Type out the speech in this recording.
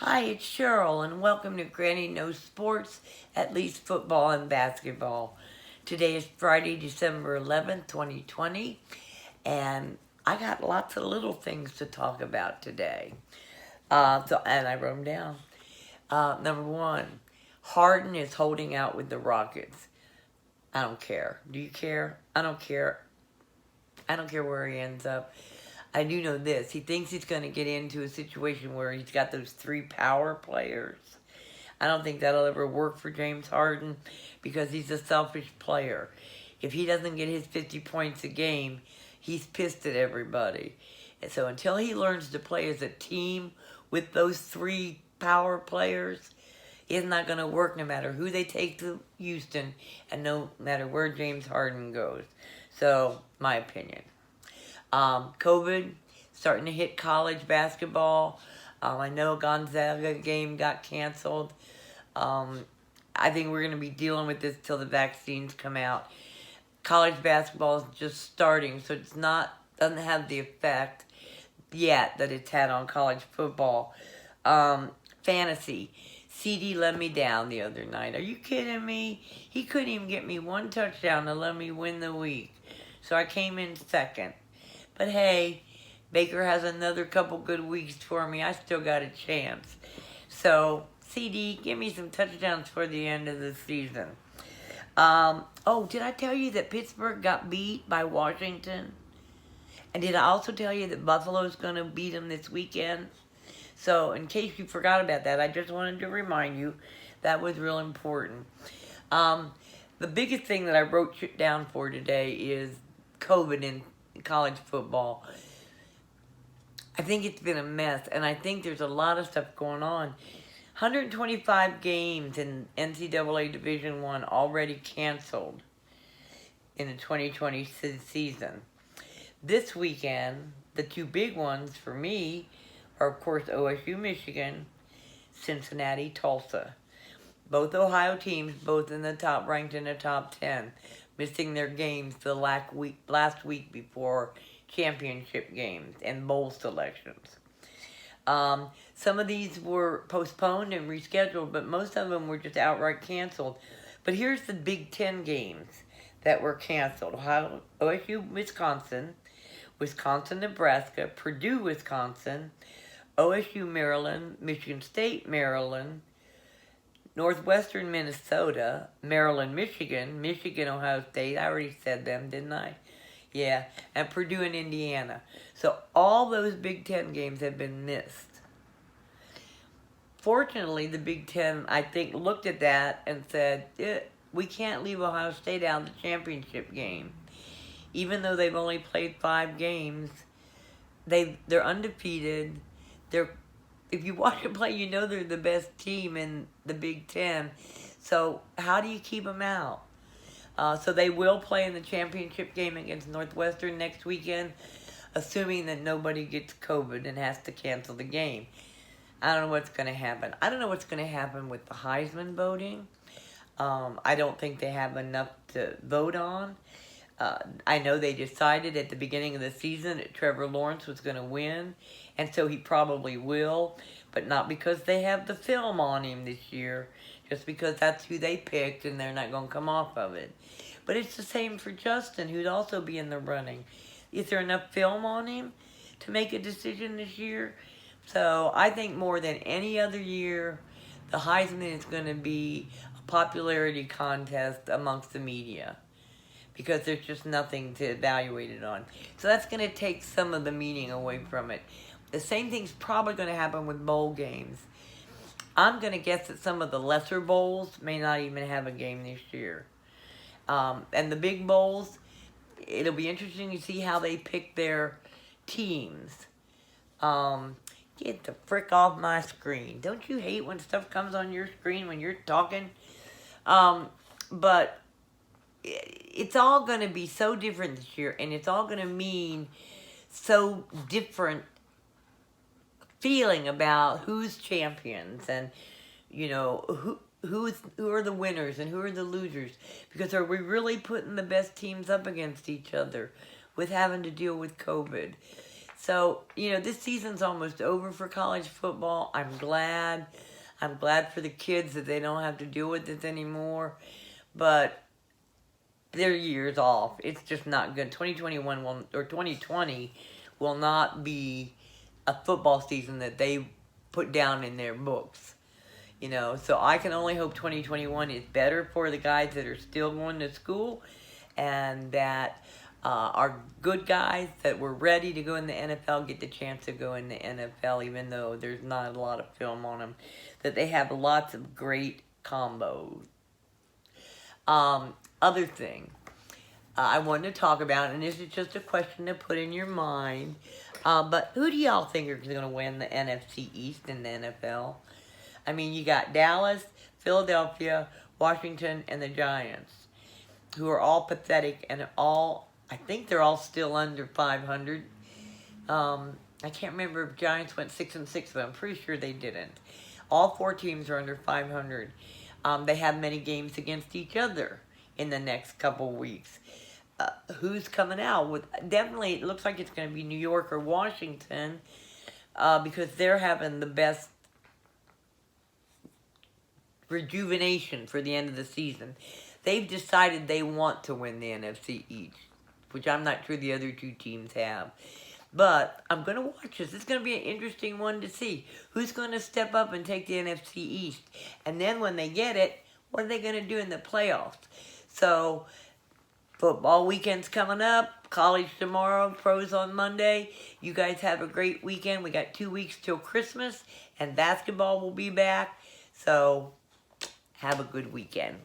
Hi, it's Cheryl, and welcome to Granny Knows Sports, at least football and basketball. Today is Friday, December 11th, 2020, and I got lots of little things to talk about today. And I wrote them down. Number one, Harden is holding out with the Rockets. I don't care. Do you care? I don't care. I don't care where he ends up. I do know this. He thinks he's going to get into a situation where he's got those three power players. I don't think that'll ever work for James Harden because he's a selfish player. If he doesn't get his 50 points a game, he's pissed at everybody. And so until he learns to play as a team with those three power players, it's not going to work no matter who they take to Houston and no matter where James Harden goes. So, my opinion. COVID starting to hit college basketball. I know Gonzaga game got canceled. I think we're going to be dealing with this till the vaccines come out. College basketball is just starting, so it's doesn't have the effect yet that it's had on college football. Fantasy. CD let me down the other night. Are you kidding me? He couldn't even get me one touchdown to let me win the week. So I came in second. But hey, Baker has another couple good weeks for me. I still got a chance. So, CD, give me some touchdowns for the end of the season. Did I tell you that Pittsburgh got beat by Washington? And did I also tell you that Buffalo's going to beat them this weekend? So, in case you forgot about that, I just wanted to remind you that was real important. The biggest thing that I wrote down for today is COVID in college football. I think it's been a mess, and I think there's a lot of stuff going on. 125 games in NCAA Division I already canceled in the 2020 season. This weekend, the two big ones for me are, of course, OSU, Michigan, Cincinnati, Tulsa. Both Ohio teams, both ranked in the top 10, missing their games the last week before championship games and bowl selections. Some of these were postponed and rescheduled, but most of them were just outright canceled. But here's the Big Ten games that were canceled. OSU, Wisconsin, Nebraska, Purdue, Wisconsin, OSU, Maryland, Michigan State, Maryland, Northwestern Minnesota, Maryland, Michigan, Ohio State. I already said them, didn't I? Yeah, and Purdue and Indiana. So all those Big Ten games have been missed. Fortunately, the Big Ten, I think, looked at that and said, we can't leave Ohio State out of the championship game. Even though they've only played 5 games, they're undefeated. If you watch them play, you know they're the best team in the Big Ten. So how do you keep them out? So they will play in the championship game against Northwestern next weekend, assuming that nobody gets COVID and has to cancel the game. I don't know what's going to happen. I don't know what's going to happen with the Heisman voting. I don't think they have enough to vote on. I know they decided at the beginning of the season that Trevor Lawrence was going to win, and so he probably will, but not because they have the film on him this year, just because that's who they picked and they're not going to come off of it. But it's the same for Justin, who'd also be in the running. Is there enough film on him to make a decision this year? So I think more than any other year, the Heisman is going to be a popularity contest amongst the media, because there's just nothing to evaluate it on. So that's going to take some of the meaning away from it. The same thing's probably going to happen with bowl games. I'm going to guess that some of the lesser bowls may not even have a game this year. And the big bowls, it'll be interesting to see how they pick their teams. Get the frick off my screen. Don't you hate when stuff comes on your screen when you're talking? But it's all going to be so different this year, and it's all going to mean so different feeling about who's champions and, who are the winners and who are the losers. Because are we really putting the best teams up against each other with having to deal with COVID? So, this season's almost over for college football. I'm glad. I'm glad for the kids that they don't have to deal with this anymore. But their year's off. It's just not good. 2020 will not be a football season that they put down in their books. So I can only hope 2021 is better for the guys that are still going to school, and that our good guys that were ready to go in the NFL get the chance to go in the NFL, even though there's not a lot of film on them, that they have lots of great combos. Other thing I wanted to talk about, and this is just a question to put in your mind, but who do y'all think are going to win the NFC East in the NFL? I mean, you got Dallas, Philadelphia, Washington, and the Giants, who are all pathetic, and I think they're all still under 500. I can't remember if Giants went 6-6, but I'm pretty sure they didn't. All 4 teams are under 500. They have many games against each other in the next couple weeks. Who's coming out? Definitely, it looks like it's going to be New York or Washington, because they're having the best rejuvenation for the end of the season. They've decided they want to win the NFC East, which I'm not sure the other 2 teams have. But I'm going to watch this. It's going to be an interesting one to see. Who's going to step up and take the NFC East? And then when they get it, what are they going to do in the playoffs? So, football weekend's coming up. College tomorrow. Pros on Monday. You guys have a great weekend. We got 2 weeks till Christmas. And basketball will be back. So, have a good weekend.